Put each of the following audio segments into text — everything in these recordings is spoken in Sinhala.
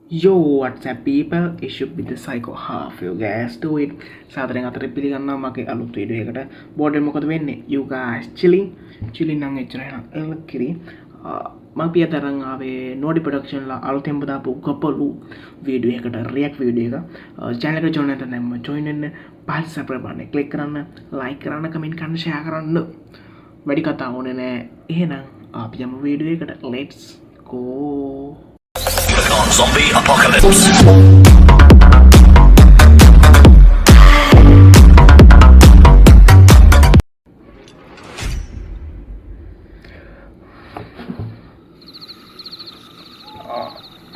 Yo, what's up people? It should be the psycho half. You guys do it. සාදරයෙන් අතට පිළිගන්නවා මගේ අලුත් වීඩියෝ එකට. බෝඩ් එක මොකද වෙන්නේ? You guys chilling නම් එච්චර නෑ. එලකිරි. මම පිය තරන් ආවේ නෝඩි ප්‍රොඩක්ෂන් ලා අලුතෙන්ම දාපු ගොපලු වීඩියෝ එකට රියැක්ට් වීඩියෝ එක. channel එකට join වෙන්න නම් join වෙන්න. පහළ subscribe බටන් click කරන්න, like කරන්න, comment කරන්න, share කරන්න. වැඩි කතා ඕනේ නෑ. එහෙනම් අපි යමු වීඩියෝ එකට. Let's go. On zombie apocalypse.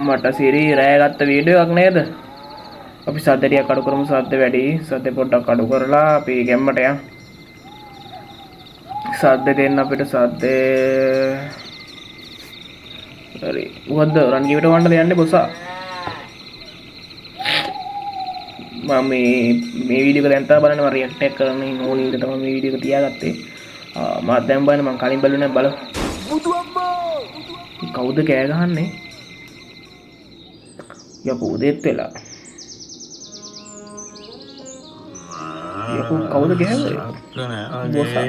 මට සිරි රෑ ගත්ත වීඩියෝ එකක් නේද? අපි සද්දටියක් අඩු කරමු. සද්ද වැඩි. සද්ද පොඩ්ඩක් අඩු කරලා අපි ගැම්මට යමු. සද්ද දෙන්න අපිට සද්ද හරි. මොකද්ද රන් ගිවිට වන්න යන්නේ බොසා? මම මේ වීඩියෝ එක දැන් තමයි බලන්න මම රියැක්ට් එක කරන්න ඕනේ ඉඳ තමයි මේ වීඩියෝ එක තියාගත්තේ. මම දැන් බලන්න මම කලින් බැලුවේ නැහැ බලමු. බුදු අම්මෝ! කවුද කෑ ගහන්නේ? යකෝ දෙත් වෙලා. යකෝ කවුද ගැහුවේ? බොසා.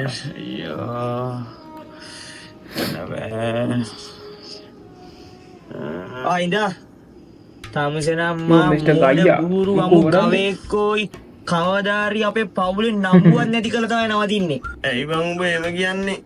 ආයින්දා තමසෙන අම්මා බූරු අමු කවේක්කෝයි කවදාරි අපේ පවුලේ නම්බුවක් නැති කළ තමයි නවතින්නේ. ඇයි බං උඹ එහෙම කියන්නේ?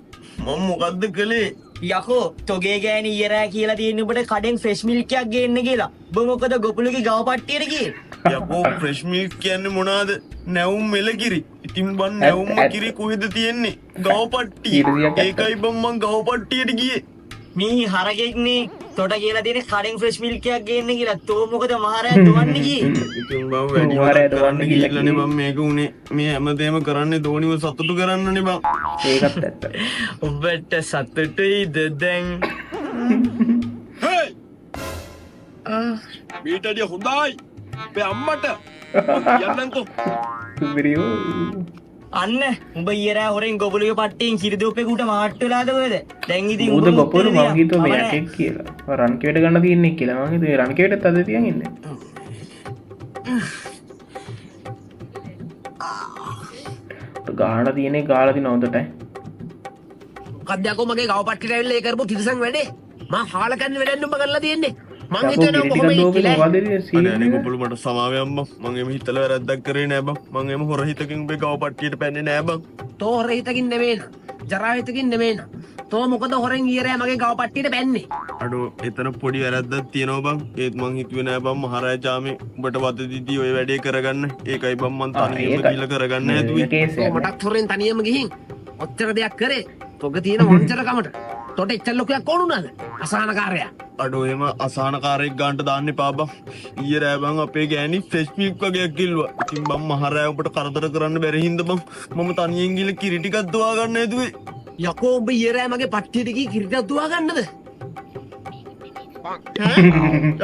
මම මොකද්ද කළේ? යකෝ තොගේ ගෑණි ඊරෑ කියලා තියෙන උඹට කඩෙන් ෆ්‍රෙෂ් මිල්ක් එකක් ගේන්න කියලා. උඹ මොකද ගොපුලගේ ගව පට්ටියට ගියේ? යකෝ ෆ්‍රෙෂ් මිල්ක් කියන්නේ මොනවාද? නැවුම් මෙලකිරි. ඉතින් බං නැවුම් කිරි කොහෙද තියෙන්නේ? ගව පට්ටිය. ඒකයි බං මං ගව පට්ටියට ගියේ. මේ හරකෙක්නේ තොට කියලා තියෙන කඩෙන් ෆ්‍රෙෂ් මිල්ක් එකක් ගේන්න කියලා. තෝ මොකද මහරයා දුවන්නේ ගියේ? ඉතින් බං වැඩි වැඩක් කරන්න ගිහිල්ලානේ බං මේක උනේ. මේ හැමදේම කරන්නේ ධෝනිව සතුටු කරන්නනේ බං. ඒකත් ඇත්ත. ඔබට සතුටුයිද දැන්? හේ! මීටඩිය හොඳයි. අපේ අම්මට යන්නන්කෝ. වීඩියෝ අන්න උඹ ඊරෑ හොරෙන් ගොබුලගේ පට්ටියෙන් කිරිදෝපෙකුට මාට්ටු වෙලාද කොහෙද? දැන් ඉතින් උද ගොපලු මං හිතුවා මේ යකෙක් කියලා. රන් කෙවට ගන්න තියන්නේ කියලා. මං හිතුවේ රන් කෙවටත් අද තියන් ඉන්නේ. ගාන තියෙන්නේ ගාලා දින හොඳටයි. කද්දයක්ෝ මගේ ගව පට්ටිට ඇවිල්ලා ඒ කරපු තිරසන් වැඩේ මං හාල කන්න වැඩක් නුඹ කරලා තියෙන්නේ මං හිතනවා කොහොමද කියලා අනේ ගොපලු මට සමාවෙන් බං. මං එමෙ හිතලා වැරද්දක් කරේ නෑ බං. මං එමෙ හොර හිතකින් උඹේ ගව පට්ටියට පැන්නේ නෑ බං. තෝ හොර හිතකින් නෙමෙයි ජරා හිතකින් නෙමෙයි තෝ මොකද හොරෙන් ඊරෑ මගේ ගව පට්ටියට පැන්නේ අඩෝ එතන පොඩි වැරද්දක් තියෙනවා බං. ඒත් මං හිතුවේ නෑ බං මහරජා චාමේ උඹට වද දීදී ඔය වැඩේ කරගන්න. ඒකයි බං මං තනියම ගිහලා කරගන්න හැදුවේ. මටත් හොරෙන් තනියම ගිහින් ඔච්චර දෙයක් කරේ තොග තියෙන වංචරකමට තොට එච්චර ලොකයක් ඕනුනාද අසහනකාරයා අඩෝ එම අසහනකාරයෙක් ගන්නට දාන්න එපා බං. ඊයේ රෑ බං අපේ ගෑණි ෆ්‍රෙෂ් මිල්ක් වගේක් කිල්ලුවා. ඉතින් බං මහරෑ උඹට කරදර කරන්න බැරි හින්දා බං මම තනියෙන් ගිහලා කිරි ටිකක් දුවා ගන්න හැදුවේ. යකෝ උඹ ඊරෑ මගේ පට්ටියට ගිහින් කිරිටක් දුවා ගන්නද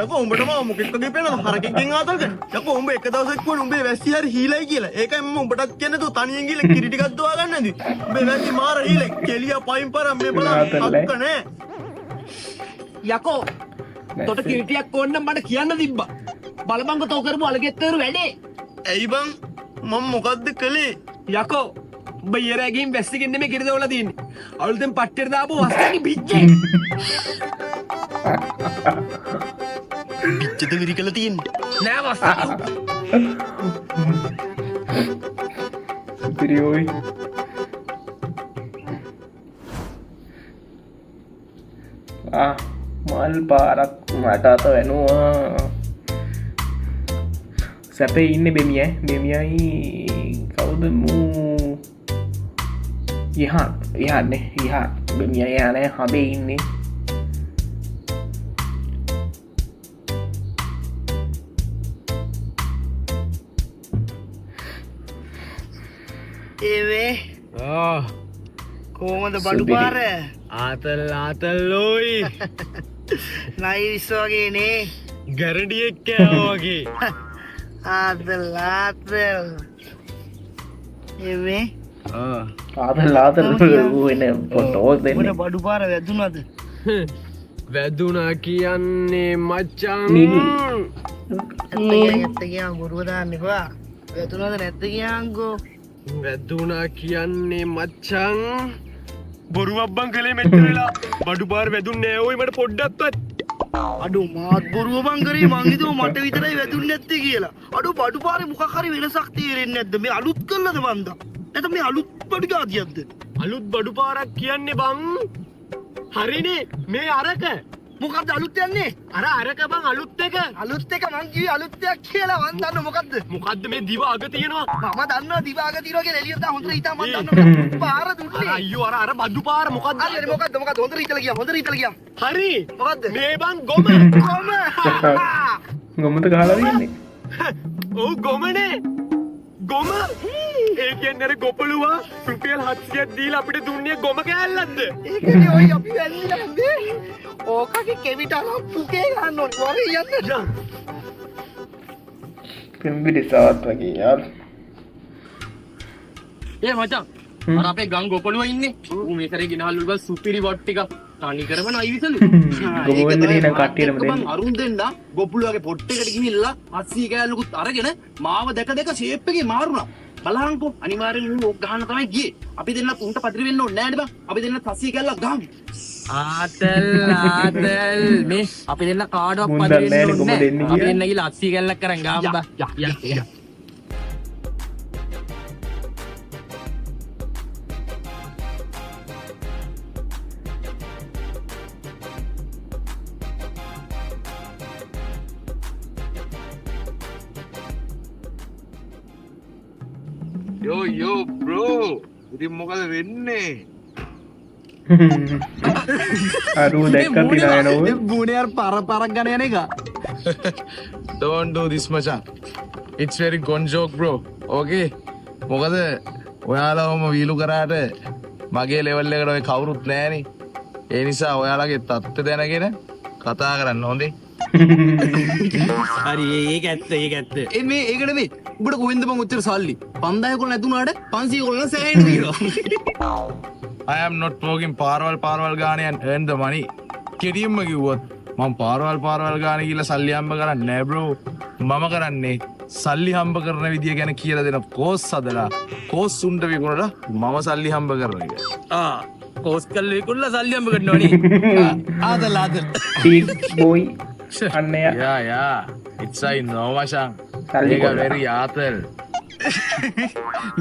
යකෝ උඹට මම මොකෙක් වගේ පේනවද හරකෙක්ගෙන් ආතල්ද? යකෝ උඹ එක දවසක් කිව්වනේ උඹේ වැස්සි හරි හීලයි කියලා. ඒකයි මම උඹටත් කියන්නේ තෝ තනියෙන් ගිහලා කිරි ටිකක් දුවා ගන්න හැදුවේ. උඹේ වැස්සි මාර හීලයි. කෙලියා පයින් පරම් මේ බලන්න අක්ක නෑ. යකෝ තොට කිරිටියක් ඕන්න මට කියන්න තිබ්බා බලබංග තෝ කරපු අලගෙත්තවරු වැඩේ ඇයි බං මම මොකද්ද කළේ? යකෝ උඹ ඊරෑ ගිහින් වැස්සිකින් නෙමෙයි කිරි දවලා තියෙන්නේ අවුලෙන් පට්ටියට දාපු වස්තකි බිච්චේ පිච්චද විරි කළා තියෙන්නේ. නෑ වස්තකි වීඩියෝයි මල් පාරක් මට අත වෙනවා. සැපේ ඉන්නේ බෙමියයි කවුද මූ යහන්නේ බෙමිය යහනේ හබේ ඉන්නේ. ඒවේ කොහොමද බඩු පාර ආතල්ලෝයි නයිස් වගේ නේ ගරඩියෙක් කෑවා වගේ ආතල් ඒවේ ආතල් වෙන පොටෝස් දෙන්නේ. බඩු පාර වැදුනද? වැදුනා කියන්නේ මචං නිවි. ඇත්ත කියන් බොරුව දාන්න එපා. වැතුනද නැත්ද කියන්කෝ. වැදුනා කියන්නේ මචං බොරුවක් බං කලේ මෙච්චර වෙලා බඩු පාර වැදුන්නේ නෑ ඔය මට පොඩ්ඩක්වත් අඩෝ මාත් බොරුව බං කරේ මං හිතුවා මට විතරයි වැදුන්නේ නැත්තේ කියලා. අඩෝ බඩු පාරේ මොකක් හරි වෙනසක් තේරෙන්නේ නැද්ද? මේ අලුත් කළාද මන්දා? නැත්නම් මේ අලුත් බඩු જાතියක්ද? අලුත් බඩු පාරක් කියන්නේ බං හරිනේ මේ අරක මොකක්ද අලුත් යන්නේ? අරක බං අලුත් එක අලුත් එක මං කිව්වේ අලුත් එකක් කියලා. මං දන්න මොකද්ද? මොකද්ද මේ දිව අග තියෙනවා මම දන්නවා දිවාග තියනවා කියලා එළියට දාන්න හොඳට හිතා මං දන්නවා පාර දුන්නේ. අයියෝ අර බඩු පාර මොකද්ද හරි මොකද්ද හොඳට හිතලා ගියා හරි මොකද්ද? මේ බං ගොම කොම ගොමත ගහලා තියන්නේ. ඔව් ගොමනේ ගොම ඒ කියන්නේ අර ගොපලුවා රුපියල් 700ක් දීලා අපිට දුන්නේ ගොම කෑල්ලක්ද ඒකනේ ඔය අපි වැල්ලිලා යන්නේ. ඕකගේ කෙවිත අරන් පුකේ ගන්න ඕනේ. වගේ යන්න. පෙම්බිලි සාවත් වගේ යාර. ඒ මචං අර අපේ ගම් ගොපලුවා ඉන්නේ. ඌ මේ කරේ ගෙනහල්ලු බස් සුපිරි වොට් ටික තනි කරම නයිවිසලු. ගොම වෙන්දේ නම් කට්ටියටම දෙන්න. අරුන් දෙන්න ගොපලුවාගේ පොට් එකට ගිහිල්ලා 800 කෑල්ලකුත් අරගෙන මාව දැක ෂේප් එකේ මාරුණා. බලහන්කෝ අනිවාර්යෙන් ඌ ඕක ගහන්න තමයි ගියේ. අපි දෙන්න උන්ට පදිරි වෙන්න ඕනේ නෑනේ බං. අපි දෙන්න 800 කෑල්ලක් ගහමු. ආතල් මේ අපි දෙන්න කාඩක් මුන් පදිරි දන්නේ වෙන්න කොහොමද ඕනේ එන්නේ නෑ. අපි කියලා. දෙන්න ගිහලා 800 කෑල්ලක් කරන් ගාමු බං. යෝ බ්‍රෝ ඉතින් මොකද වෙන්නේ අරුව දැක්ක තිනා නෝ. ගුණේ අර පරක් ගන්න යන එක. Don't do this මචං. It's very gone joke bro. Okay. මොකද ඔයාලවම වීලු කරාට මගේ ලෙවල් එකට ඔය කවුරුත් නැහනේ. ඒ නිසා ඔයාලගේ තත්ත්වය දැනගෙන කතා කරන්න හොඳේ. හරි ඒක ඇත්ත මේ ඒක නෙමෙයි. උඹට කොහෙන්ද බං ඔච්චර සල්ලි? 5000 කොල්ල නැතුණාට 500 කොල්ල සෑහෙන්න තියෙනවා. I am not talking පාරවල් ගානේ and earn the money. කෙටියෙන්ම කිව්වොත් මම පාරවල් ගානේ කියලා සල්ලි හම්බ කරන්නේ නෑ bro. මම කරන්නේ සල්ලි හම්බ කරන විදිය ගැන කියලා දෙන කෝස් හදලා කෝස් උන්ට විකුණලා මම සල්ලි හම්බ කරන එක. කෝස් කල්ල විකුණලා සල්ලි හම්බ කරනවනේ. ආදල්. ටීක් බොයි අන්නය Yeah. It's I know මචං. සල්ලි ඒක කොල්ලා. very ආතල්.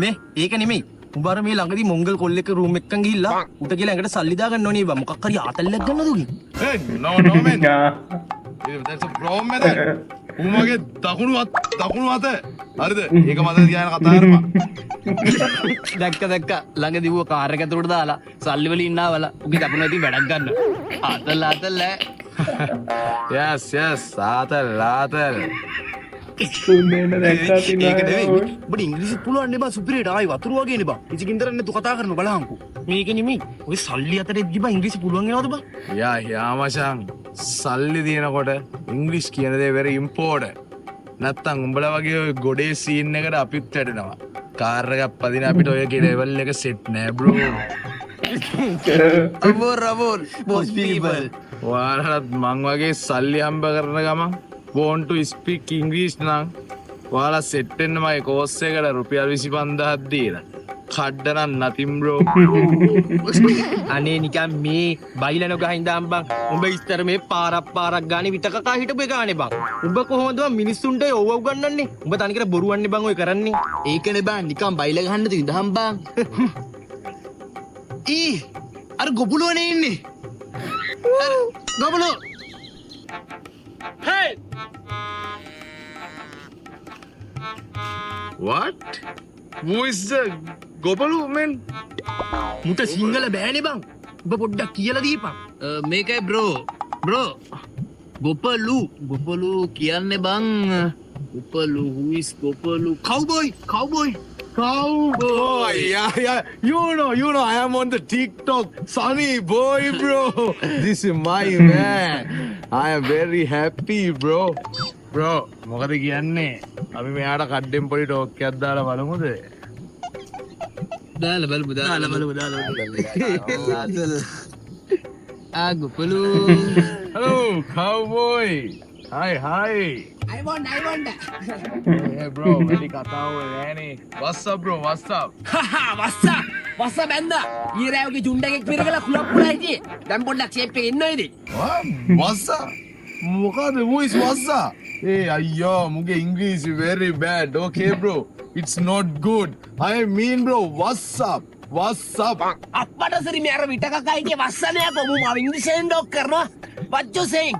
මේ ඒක නෙමෙයි. උඹ අර මේ ළඟදී මොංගල් කොල්ලෙක් රූම් එකකින් ගිහිල්ලා උට කියලා ඇඟට සල්ලි දාගන්න ඕනේ බං. මොකක් හරි ආතල්ලක් ගන්නද උගේ? Hey, no man. That's a problem man. උමගේ දකුණු අත. හරිද? ඒක මතක තියාගෙන කතා කරපන්. දැක්ක ළඟදී ඌව කාර් එක ඇතුළට දාලා සල්ලි වලින් ඉන්නවලා උගේ දකුණ ඇති වැඩක් ගන්න. ආතල් ඈ. Yes, ආතල්. සුන්නේන දැක්කා ඒක නෙවෙයි. තිනා. උඹට ඉංග්‍රීසි පුළුවන් නේ බං සුපිරියට ආයි වතුර වගේ නේ බං. කිසිකින්තරක් නැතු කතා කරන්න බලහන්කෝ. මේක නෙමෙයි. ඔය සල්ලි අතරේ ගිබා ඉංග්‍රීසි පුළුවන් වෙනවද බං? යා මචං. සල්ලි දිනකොට ඉංග්‍රීසි කියන දේ very important. නැත්තම් උඹලා වගේ ඔය ගොඩේ සීන් එකට අපිත් වැටෙනවා. කාර් එකක් පදින අපිට ඔය ලෙවල් එක සෙට් නෑ bro. අවෝල් boss people. ඔයාලත් මං වගේ සල්ලි හම්බ කරන ගමන් want to speak English නම් ඔයාලා සෙට් වෙන්න මගේ කෝස් එකට රුපියල් 25000ක් දීලා. කඩ්ඩනම් nothing bro. අනේ නිකන් මේ බයිලා නොගහින් දාම් බං. උඹ ඉස්තර මේ පාරක් ගානේ විතකකා හිටපු එකානේ බං. උඹ කොහොමද බං මිනිස්සුන්ට ඔව් උගන්නන්නේ? උඹ තනිකර බොරුවන්නේ බං ඔය කරන්නේ. ඒකනේ බං නිකන් බයිලා ගහන්න තියදහම් බං. අර ගොබුලෝනේ ඉන්නේ. ගොබුලෝ. Hey! What? Who is the ගොබලු men? මුට Sinhala බෑනේ බං. උඹ පොඩ්ඩක් කියලා දීපන්. මේකයි බ්‍රෝ ගොපලු කියන්නේ බං ගොපලු හුයිස් ගොපලු කව්බොයි Oh, yeah. You know, I am on the TikTok. Sunny boy, bro. This is my man. I am very happy, bro. Bro, මොකද කියන්නේ? අපි මෙයාට කඩෙන් පොඩි ටෝක් එකක් දාලා බලමුද? දාලා බලමු ගුපලු Hello, cowboy. Hi, hi. I want. Hey, bro. වැඩි කතාව නෑනේ. What's up, bro? What's up? වස්ස බැන්ද ඊරෑවගේ ජුන්ඩගෙක් පිරගල කුලප්පුලා හිටියේ දැන් පොඩ්ඩක් ෂේප් එකේ ඉන්නවා ඉතින් What? What's up? මොකද voice what's up? Hey, අයියෝ මුගේ ඉංග්‍රීසි very bad. Okay, bro. It's not good. I mean, bro, what's up? What's up? අප්පට සරි මේ අර විට කකා හිටියේ වස්සනයක් කොමු මම ඉංග්‍රීසියෙන් ඩොක් කරනවා what you saying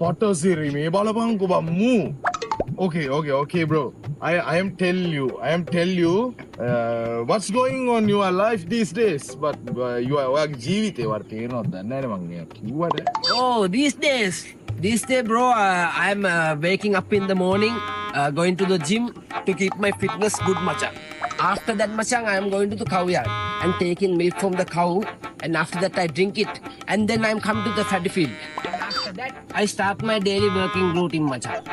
අපට සිරි මේ බලපංකෝ බම්මු. Okay, bro. I am tell you, what's going on your life these days? But you are ඔයාගේ ජීවිතේ වට තේරෙනවද දන්නේ නැහැ මං මේ කිව්වට. oh these day bro I'm waking up in the morning going to the gym to keep my fitness good machan after that machan I am going to the cow yard and taking milk from the cow and after that I drink it and then I'm come to the paddy field after that I start my daily working routine machan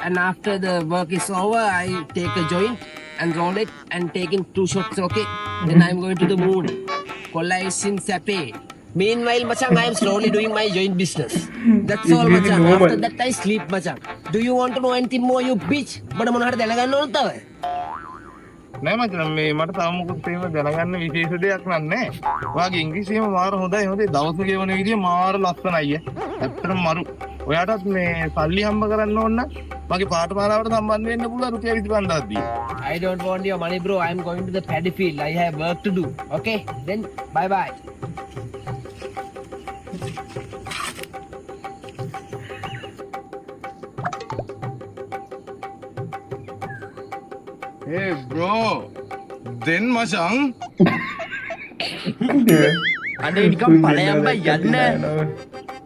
and after the work is over I take a joint and roll it and taking 2 shots okay then I'm going to the moon kolla is in sape meanwhile machan I am slowly doing my joint business that's all It's machan normal. after that I sleep machan do you want to know anything more you bitch බඩ මොන හරි දැනගන්න ඕනද තව නෑ මචං මේ මට තව මොකද එහෙම දැනගන්න විශේෂ දෙයක් නෑ. ඔයාගේ ඉංග්‍රීසියම මාර හොඳයි. දවස් ගෙවන විදිය මාර ලස්සනයි අයියා. ඇත්තටම මරු. ඔයාටත් මේ සල්ලි හම්බ කරන්න ඕන නම් මගේ පාඨමාලාවට සම්බන්ධ වෙන්න පුළුවන් රුපියල් 25000ක් දී. I don't want your money bro I am going to the paddy field I have work to do okay then bye Hey, bro. Then මචං අනේ නිකන් ඵලයන් බයි යන්න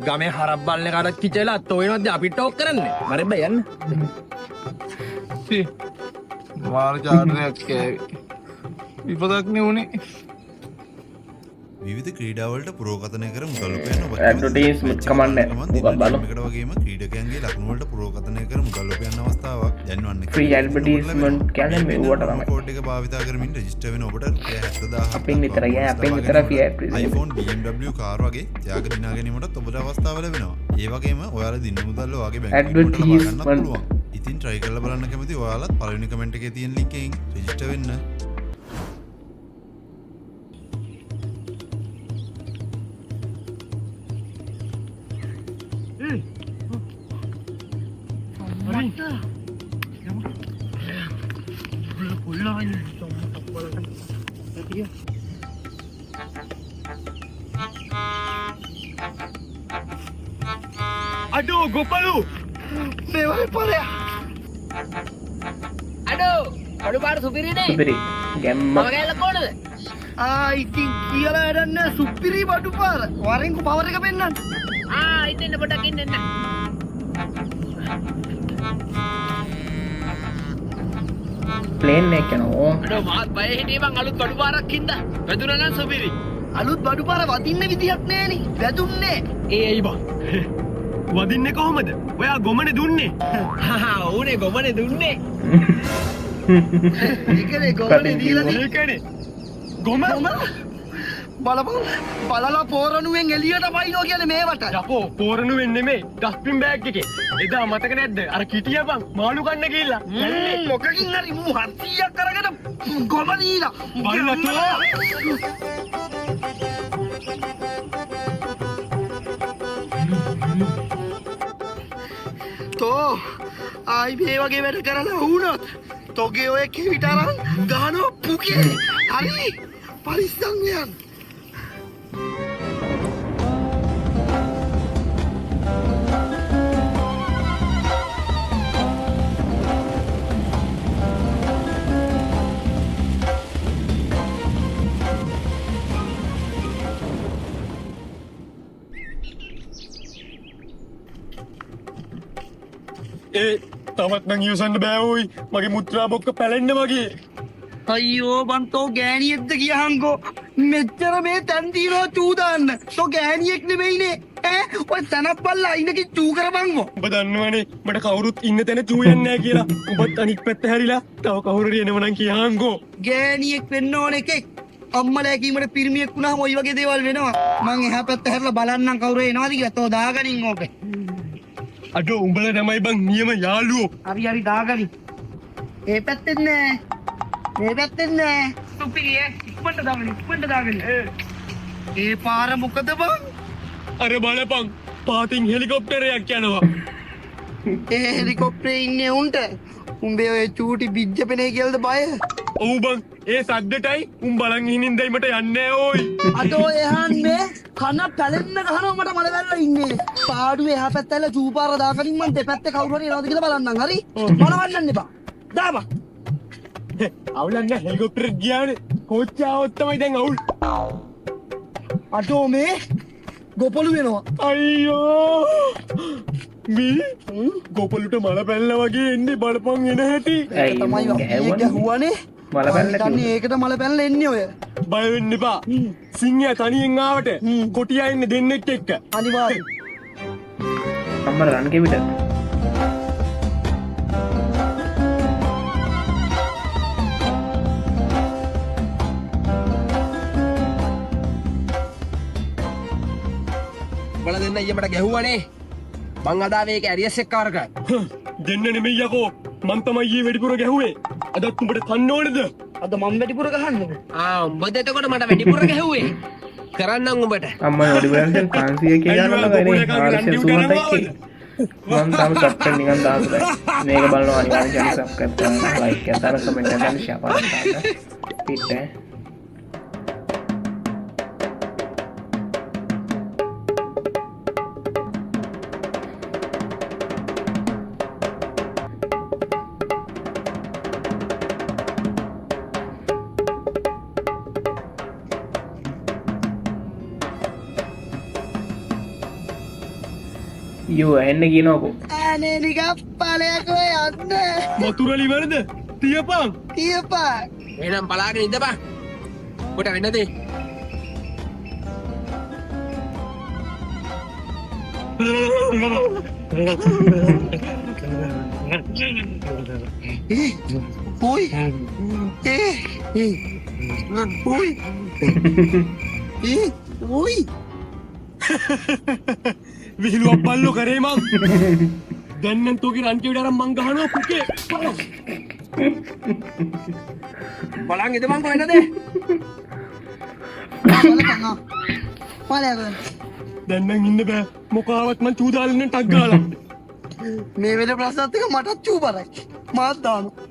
ගමේ හරක් බල්ලේ කාට කිචලා තෝයනවද අපිට ටෝක් කරන්නේ මරෙන් බයි යන්න මාර චාටරයක් කෑවි. විපතක් නේ උනේ. විවිධ ක්‍රීඩාවලට පුරෝකථනය කර මුදල් උපයන ඔබ ඇඩ්වර්ටයිස්මන්ට් කමන්නේ මොකක් බලමු. එකට වගේම ක්‍රීඩකයන්ගේ ලකුණු වලට පුරෝකථනය කර මුදල් උපයන අවස්ථාවක් දැන්වන්න. ෆ්‍රී ඇඩ්වර්ටයිස්මන්ට් කියන්නේ මෙවට තමයි. කෝඩ් එක භාවිත කරමින් රෙජිස්ටර් වෙන ඔබට රුපියල් 70000ක් අපින් විතරයි අපින් විතර free advertisement. iPhone BMW car වගේ ත්‍යාග දිනා ගැනීමටත් ඔබට අවස්ථාව ලැබෙනවා. ඒ වගේම ඔයාලා දින මුදල් ඔයාගේ බැංකුවට ඇඩ්වර්ටයිස්මන්ට් පුළුවන්. ඉතින් try කරලා බලන්න කැමති ඔයාලත් පළවෙනි කමෙන්ට් එකේ තියෙන link එකෙන් රෙජිස්ටර් වෙන්න. අඩෝ ගොපලු මේවල් පරයා අඩෝ අඩු පාර සුපිරිනේ සුපිරි ගැම්ම මම ගෑල්ල කොනද ඉතින් කියලා වැඩන්න සුප්පිරි බඩු පාර වරෙන්කු පවර එක පෙන්න්න ඉන්න පොඩක් ඉන්න ප්ලේන් එක යනවා. අඩෝ මාත් බය හිටියේ මං අලුත් අඩු පාරක් හින්දා වැදුනා නම් සුපිරි අලුත් බඩු පාර වදින්න විදිහක් නෑනි වැදුන්නේ ඒ ඇයි බං වදින්නේ කොහොමද ඔයා ගොමනේ දුන්නේ ඕනේ ගොමනේ දුන්නේ ඒකනේ ගොමනේ දීලා ඒකනේ ගොම බලපන් බලලා පෝරණුවෙන් එළියට පයින්නෝ කියන්නේ මේවට යකෝ පෝරණු වෙන්නේ මේ ඩස්ට්බින් බෑග් එකේ එදා මතක නැද්ද අර කිටිය බං මාළු කන්න ගිහිල්ලා මොකකින් හරි මු 700ක් කරගෙන ගොම දීලා තෝ ආයි මේ වගේ වැඩ කරලා වුණොත් තෝගේ ඔය කෙවිත අරන් ගහනවා පුකේ හරි පරිස්සම් වෙයන් තවත් නම් ඉවසන්න බෑ ඕයි මගේ මුත්‍රා බොක්ක පැලෙන්න වගේ අයියෝ බන්තෝ ගෑනියෙක්ද කියහන්කෝ මෙච්චර මේ තැන් තියනවා චූ දාන්න තෝ ගෑනියෙක් නෙමෙයිනේ ඈ ඔය තනක් බල්ලා අයිනකින් චූ කරපන්කෝ ඔබ දන්නවනේ මට කවුරුත් ඉන්න තැන චූ යන්නේ නැහැ කියලා ඔබත් අනික් පැත්ත හැරිලා තව කවුරු හරි එනවනම් කියහන්කෝ ගෑනියෙක් වෙන්න ඕන එකෙක් අම්මලා කීමට පිරිමියෙක් වුණාම ওই වගේ දේවල් වෙනවා. මං එහා පැත්ත හැරලා බලන්නම් කවුරු එනවද කියලා. තෝ දාගනින් ඕකේ. අඩෝ උඹලා තමයි බං නියම යාළුවෝ. හරි හරි දාගනින්. ඒ පැත්තෙන් නෑ. මේ පැත්තෙන් නෑ. සුපිරිය. ඉක්මනට දාගනින්. ඒ පාර මොකද බං? අර බලපං පාතින් හෙලිකොප්ටරයක් යනවා. ඒ හෙලිකොප්ටරේ ඉන්නේ උන්ට. උඹේ ඔය චූටි බිජ්ජපනේ කියලාද බය? ඔව් බං ඒ සද්දටයි උන් බලන් හිනින්දයි මට යන්නේ ඕයි. අතෝ එහන්නේ කන පැලෙන්න ගහනවා මට මල වැල්ල ඉන්නේ. පාඩුවේ එහා පැත්තල චූපාර දාගනින් මං දෙපැත්තේ කවුරු හරි එනවද කියලා බලන්නම්. හරි? මොනවන්නන්න එපා. දාපන්. අවුලන්න හෙලිකොප්ටර් ගියානේ. කොච්චර આવොත් තමයි දැන් අවුල්. අතෝ මේ ගොපලු වෙනවා. අයියෝ මේ ගොපලුට මල පැල්ල වගේ එන්නේ බලපං එන හැටි. තමයි ගැහුවනේ. මල පැල්ල තන්නේ ඒකට මල පැල්ල එන්නේ ඔය. බය වෙන්න එපා. සිංහයා තනියෙන් ආවට කොටියා ඉන්නේ දෙන්නෙක් එක්ක. අනිවාර්යෙන්. අම්මර රන් කෙවිට උඹලා දෙන්න ඊයේ මට ගැහුවානේ. මං අදාවේ ඒක ඇරියස් එක්ක වරකයි. දෙන්න නෙමෙයි යකෝ. මං තමයි ඊයේ වැඩිපුර ගැහුවේ. අදත් උඹට කන්න ඕනේද? අද මම වැඩිපුර ගහන්නේ. උඹද එතකොට මට වැඩිපුර ගැහුවේ. කරන්නම් උඹට. අම්මා ඔඩි බලන්න 500 කියලා ගන්නවා ගනේ 400යි මම තාම සබ්ස්ක්‍රයිබ් නිකන් දාලා මේක බලනවා අනිවාර්යෙන් channel subscribe කරන්න like එක දාන්න comment එකක් දාන්න share කරන්න පිට යෝ එන්න කියනකො අනේ නිකන් ඵලයකෝ යන්න. වතුරලි වරද? තියපන්. තියපන්. එහෙනම් බලාගෙන ඉඳපන්. කොට වෙන්නද? Ui. Ui. Ui. විහිළුවක් බල්ලෝ කරේ මං. දැන් නම් තෝගේ රන් කෙවිඩ අරන් මං ගහනවා පුකේ. බලන් ඉඳපන් කොහෙනද? ඵලයකෝ. දැන් නම් ඉන්න බෑ. මොකාවත් මං චූ දාලා ඉන්න ටක් ගාලා. මේ වෙන ප්‍රශ්නත් එක මටත් චූපරයි. මාත් දානවා.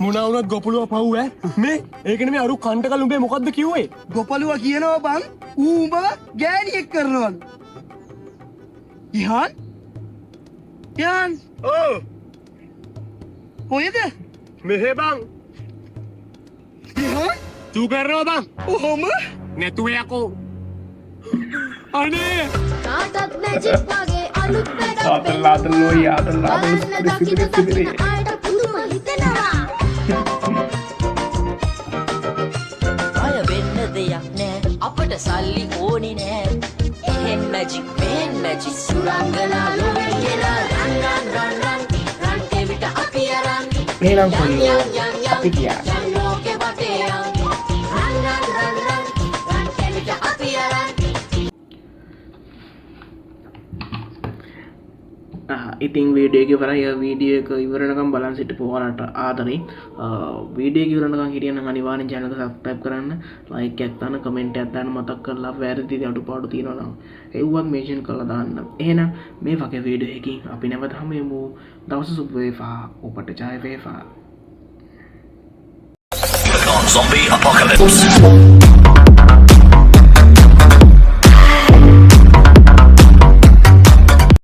මොනා වුණත් ගොපලුව පව් ඈ. මේ ඒක නෙමෙයි අරු කණ්ඩකල් උඹේ මොකද්ද කිව්වේ? ගොපලුව කියනවා බං ඌ උඹ ගෑණියෙක් කරනවලු. ඉහාන්? යන්. ඕ කොහෙද? මෙහෙ බං. ඉහාන්? චූ කරනවා බං. ඔහොම? නැතුව යකෝ. අනේ කාටත් මැජික් වගේ අලුත් වැඩක් ආතල්ලාතල්ලෝ යාතල්ලාතල් සිදිරි ආයට පුදුම හිතෙනවා. අය වෙන්න දෙයක් නෑ අපට සල්ලි ඕනි නෑ. එහෙන් මැජික් මෙහෙන් මැජික් සුරංගනා ලෝකෙලා රන් රන් කෙවිට අපි අරන් එහෙනම් කොහේ අපි ගියා ලෝකෙ වටේ යන් රන් කෙවිට අපි අරන්. ඉතින් වීඩියෝ එක ඉවරයි. වීඩියෝ එක ඉවරනකම් බලන් සිටපු ඔයාලට ආදරේ. වීඩියෝ එක ඉවරනකම් හිටියනම් අනිවාර්යෙන් channel එක subscribe කරන්න, like එකක් දාන්න, comment එකක් දාන්න, මතක් කරලා වැරදි අඩුපාඩු තියෙනවා නම් ඒවත් mention කරලා දාන්න. එහෙනම් මේ වගේ වීඩියෝ එකකින් අපි නැවත හමු වෙමු. දවස සුබ වේවා. ඔබට ජය වේවා. Zombie apocalypse.